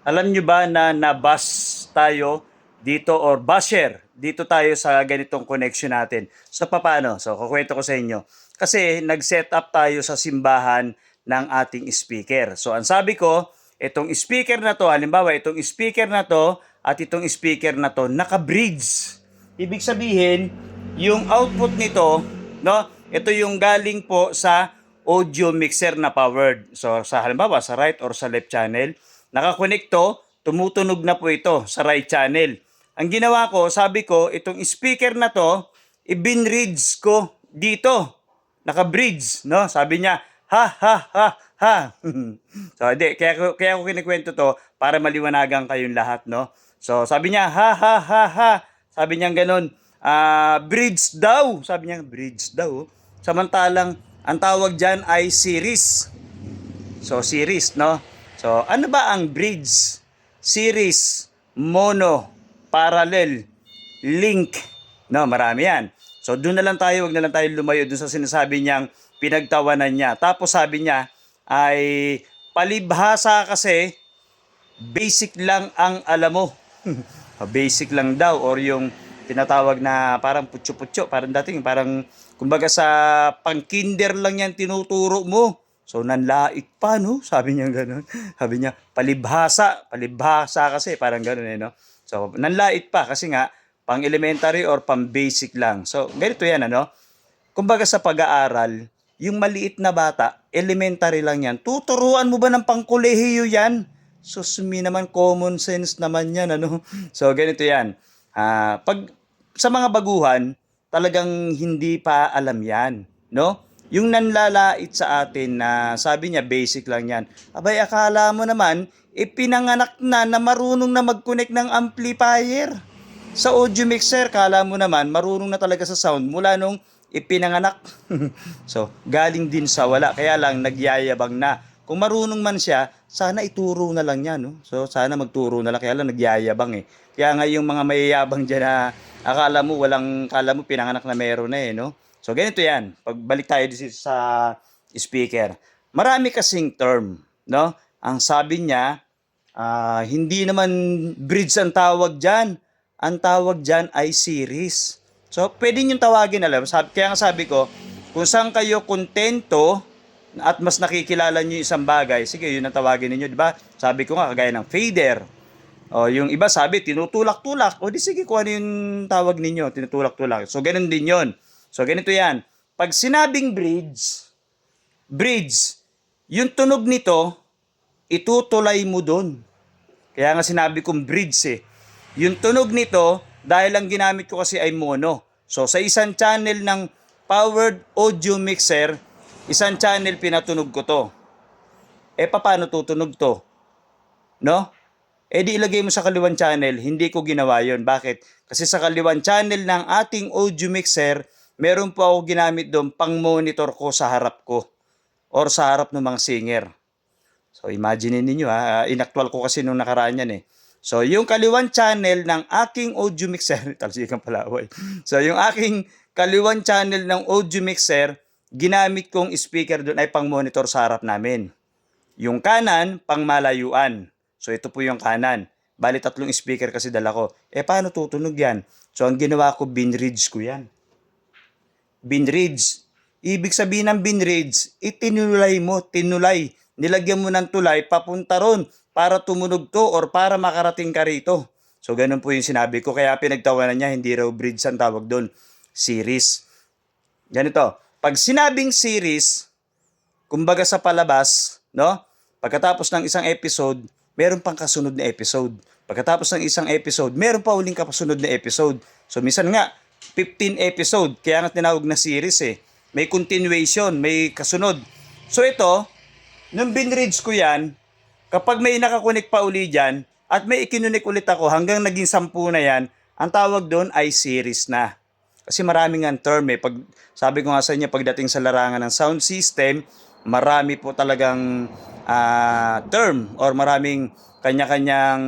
Alam nyo ba na nabus tayo dito or basher dito tayo sa ganitong connection natin. So paano? So kukwento ko sa inyo. Kasi nag-set up tayo sa simbahan ng ating speaker. So ang sabi ko, itong speaker na to, halimbawa itong speaker na to at itong speaker na to naka-bridge. Ibig sabihin, yung output nito, no? Ito yung galing po sa audio mixer na powered. So sa halimbawa sa right or sa left channel, nakakonect to, tumutunog na po ito sa right channel. Ang ginawa ko, sabi ko, itong speaker na to, ibinridge ko dito. Naka-bridge, no? Sabi niya, ha, ha, ha, ha. So, hindi, kaya ko kinikwento to para maliwanagan kayong lahat, no? So, sabi niya, ha, ha, ha, ha. Sabi niya ganun, bridge daw. Sabi niya, bridge daw. Samantalang, ang tawag dyan ay series. So, series, no? So, ano ba ang bridge? Series, mono, parallel, link. No, marami yan. So, doon na lang tayo, wag na lang tayo lumayo doon sa sinasabi niyang pinagtawanan niya. Tapos sabi niya, ay palibhasa kasi, basic lang ang alam mo. Basic lang daw, or yung tinatawag na parang putyo-putyo, parang dating, parang, kumbaga sa pang-kinder lang yan tinuturo mo. So, nanlait pa, no? Sabi niya gano'n. Sabi niya, palibhasa. Palibhasa kasi, parang gano'n, no? So, nanlait pa kasi nga, pang-elementary or pang-basic lang. So, ganito yan, ano? Kumbaga sa pag-aaral, yung maliit na bata, elementary lang yan. Tuturuan mo ba ng pang-kolehiyo yan? Susumi naman, common sense naman yan, ano? So, ganito yan. Pag sa mga baguhan, talagang hindi pa alam yan, no? Yung nanlalait sa atin na sabi niya basic lang yan. Abay, akala mo naman, ipinanganak na marunong na mag-connect ng amplifier. Sa audio mixer, kala mo naman, marunong na talaga sa sound mula nung ipinanganak. So, galing din sa wala. Kaya lang, nagyayabang na. Kung marunong man siya, sana ituro na lang yan. No? So, sana magturo na lang. Kaya lang, nagyayabang eh. Kaya nga yung mga mayayabang dyan na akala mo pinanganak na meron na eh. No? So, ganito yan. Pagbalik tayo sa speaker. Marami kasing term. No? Ang sabi niya, hindi naman bridge ang tawag dyan. Ang tawag dyan ay series. So, pwede nyo tawagin, kaya nga sabi ko, kung saan kayo kontento at mas nakikilala nyo yung isang bagay, sige, yun ang tawagin ninyo, di ba? Sabi ko nga, kagaya ng fader. O, yung iba sabi, tinutulak-tulak. O, di sige, kung ano yung tawag ninyo, tinutulak-tulak. So, ganun din yon. So, ganito yan. Pag sinabing bridge, yung tunog nito, itutulay mo doon. Kaya nga sinabi kong bridge eh. Yung tunog nito, dahil ang ginamit ko kasi ay mono. So, sa isang channel ng powered audio mixer, isang channel pinatunog ko to. Paano tutunog to? No? Di ilagay mo sa kaliwang channel, hindi ko ginawa yon. Bakit? Kasi sa kaliwang channel ng ating audio mixer, meron po ako ginamit doon pang monitor ko sa harap ko or sa harap ng mga singer. So, imagine ninyo inactual ko kasi nung nakaraan yan eh. So, yung kaliwang channel ng aking audio mixer, talsikan pala ako eh. So, yung aking kaliwang channel ng audio mixer, ginamit kong speaker doon ay pang monitor sa harap namin. Yung kanan, pang malayuan. So, ito po yung kanan. Bali, 3 speaker kasi dala ko. Paano tutunog yan? So, ang ginawa ko, binridge ko yan. Binridge. Ibig sabihin ng binridge, itinulay mo, tinulay. Nilagyan mo ng tulay, papunta ron para tumunog to or para makarating ka rito. So, ganun po yung sinabi ko. Kaya pinagtawanan niya, hindi raw bridge ang tawag doon. Series. Ganito. Pag sinabing series, kumbaga sa palabas, no? Pagkatapos ng isang episode, meron pang kasunod na episode. Pagkatapos ng isang episode, meron pa uling kasunod na episode. So, minsan nga, 15 episode. Kaya nga tinawag na series eh. May continuation, may kasunod. So, ito, nung binridge ko yan, kapag may nakakunik pa uli dyan, at may ikinunik ulit ako hanggang naging 10 na yan, ang tawag doon ay series na. Kasi maraming ang term eh. Sabi ko nga sa inyo, pagdating sa larangan ng sound system, marami po talagang term or maraming kanya-kanyang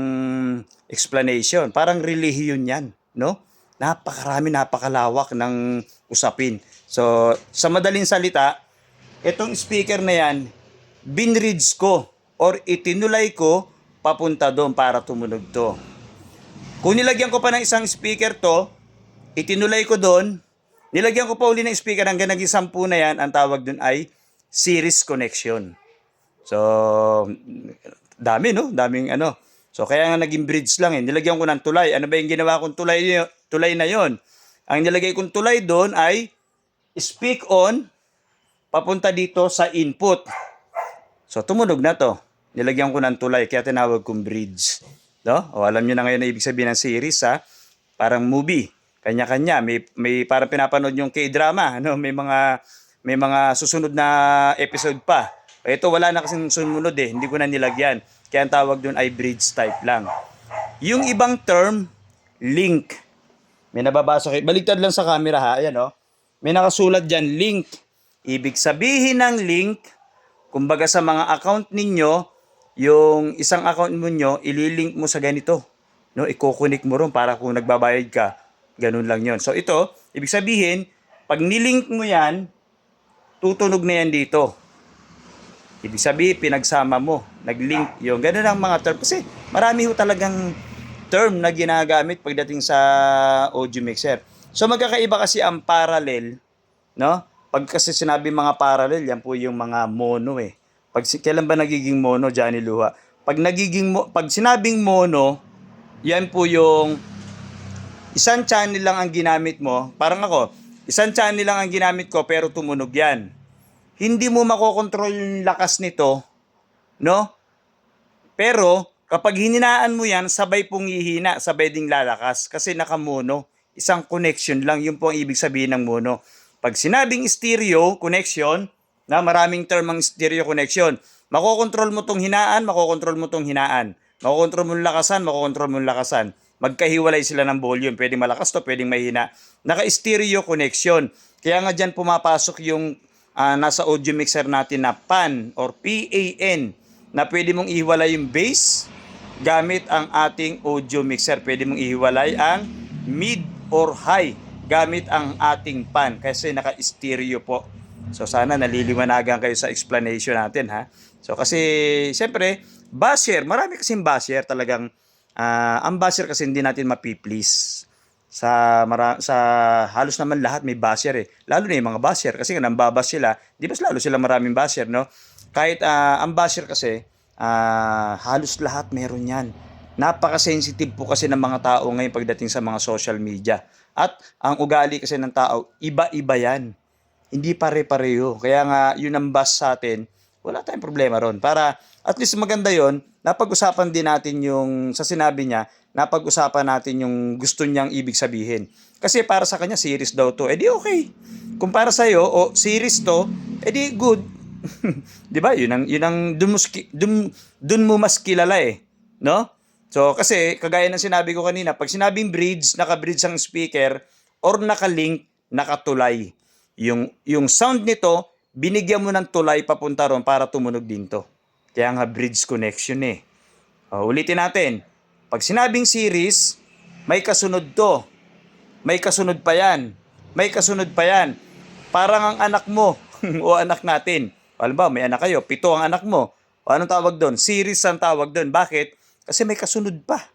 explanation. Parang relihiyon yan, no? Napakarami, napakalawak ng usapin. So, sa madaling salita, itong speaker na yan, binridge ko or itinulay ko papunta doon para tumunog to. Kung nilagyan ko pa ng isang speaker to, itinulay ko doon, nilagyan ko pa uli ng speaker hanggang naging 10 na yan, ang tawag doon ay series connection. So, dami no? Daming ano. So, kaya nga naging bridge lang eh. Nilagyan ko ng tulay. Ano ba yung ginawa kong tulay na yon? Ang nilagay kong tulay doon ay speak on, papunta dito sa input. So, tumunog na to. Nilagyan ko ng tulay, kaya tinawag kong bridge. No? O, alam nyo na ngayon na ibig sabihin ng series, ha? Parang movie. Kanya-kanya. May parang pinapanood yung K-drama. Ano? May mga susunod na episode pa. Ito, wala na kasing sumunod eh. Hindi ko na nilagyan. Kaya ang tawag doon ay bridge type lang. Yung ibang term, link. May nababasa kayo. Baligtad lang sa camera ha. Ayan o. May nakasulat dyan, link. Ibig sabihin ng link, kumbaga sa mga account ninyo, yung isang account mo nyo, ililink mo sa ganito. No? Iko-connect mo ron para kung nagbabayad ka. Ganun lang yon. So ito, ibig sabihin, pag nilink mo yan, tutunog na yan dito. Ibig sabihin, pinagsama mo, nag-link yung ganun ang mga term. Kasi marami ho talagang term na ginagamit pagdating sa audio mixer. So magkakaiba kasi ang parallel, no? Pag kasi sinabi mga parallel, yan po yung mga mono eh. Kailan ba nagiging mono, Johnny Luha? Pag sinabing mono, yan po yung isang channel lang ang ginamit mo. Parang ako, isang channel lang ang ginamit ko pero tumunog yan. Hindi mo makokontrol yung lakas nito, no? Pero, kapag hininaan mo yan, sabay pong hihina, sabay ding lalakas. Kasi nakamono. Isang connection lang, yun po ang ibig sabihin ng mono. Pag sinabing stereo connection, na maraming term ang stereo connection, makokontrol mo tong hinaan, makokontrol mo tong hinaan. Makokontrol mo yung lakasan, makokontrol mo yung lakasan. Magkahiwalay sila ng volume. Pwedeng malakas to, pwedeng mahina. Naka-stereo connection. Kaya nga dyan pumapasok yung nasa audio mixer natin na PAN or PAN na pwede mong ihiwalay yung bass gamit ang ating audio mixer. Pwede mong ihiwalay ang mid or high gamit ang ating PAN kasi naka-stereo po. So sana naliliwanagan kayo sa explanation natin ha. So kasi siyempre basher, marami kasing basher talagang ang basher kasi hindi natin mapiplease. Sa halos naman lahat may basher eh. Lalo na yung mga basher kasi nga nambabas sila, di ba lalo sila maraming basher, no? Kahit ang basher kasi halos lahat meron yan. Napaka-sensitive po kasi ng mga tao ngayon pagdating sa mga social media. At ang ugali kasi ng tao, iba-iba yan. Hindi pare-pareho. Kaya nga yun ang bas sa atin, wala tayong problema ron. Para at least maganda yon, napag-usapan din natin yung sa sinabi niya, napag-usapan natin yung gusto niyang ibig sabihin. Kasi para sa kanya, series daw to. Eh di okay. Kung para sa'yo, series to, eh di good. Di ba? Yun ang dun mo mas kilala eh. No? So, kasi, kagaya ng sinabi ko kanina, pag sinabing bridge, naka-bridge ang speaker, or naka-link, nakatulay. Yung sound nito, binigyan mo ng tulay papunta ron para tumunog din to. Kaya nga bridge connection eh. Ulitin natin. Pag sinabing series, may kasunod to. May kasunod pa yan. May kasunod pa yan. Parang ang anak mo o anak natin. Alam ba, may anak kayo, 7 ang anak mo. O anong tawag doon? Series ang tawag doon. Bakit? Kasi may kasunod pa.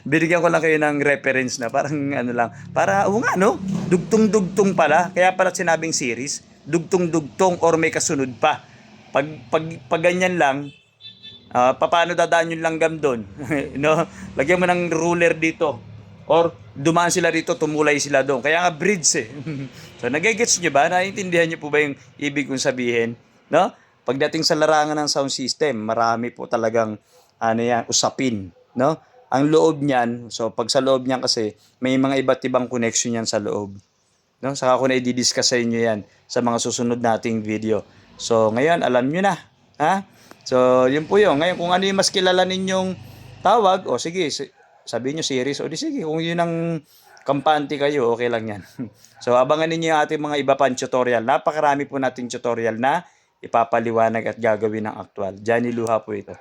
Binigyan ko lang kayo ng reference na parang ano lang. Para, nga no, dugtong-dugtong pala. Kaya pala sinabing series, dugtong-dugtong or may kasunod pa. Pag ganyan lang, paano dadaan yung langgam doon? No? Lagyan mo ng ruler dito. Or dumaan sila dito, tumulay sila doon. Kaya nga bridge eh. So nagigets nyo ba? Naiintindihan nyo po ba yung ibig kong sabihin? No? Pagdating sa larangan ng sound system, marami po talagang usapin. No? Ang loob niyan, so pag sa loob niyan kasi, may mga iba't ibang connection yan sa loob. No? Saka ko na i-discuss sa inyo yan sa mga susunod nating video. So ngayon, alam nyo na. Ha? So yun po yun. Ngayon, kung ano yung mas kilala ninyong tawag, o sige, sabihin nyo series, o di sige, kung yun ang kampante kayo, okay lang yan. So abangan ninyo yung ating mga iba pang tutorial. Napakarami po nating tutorial na ipapaliwanag at gagawin ng aktual. Johnny Luha po ito.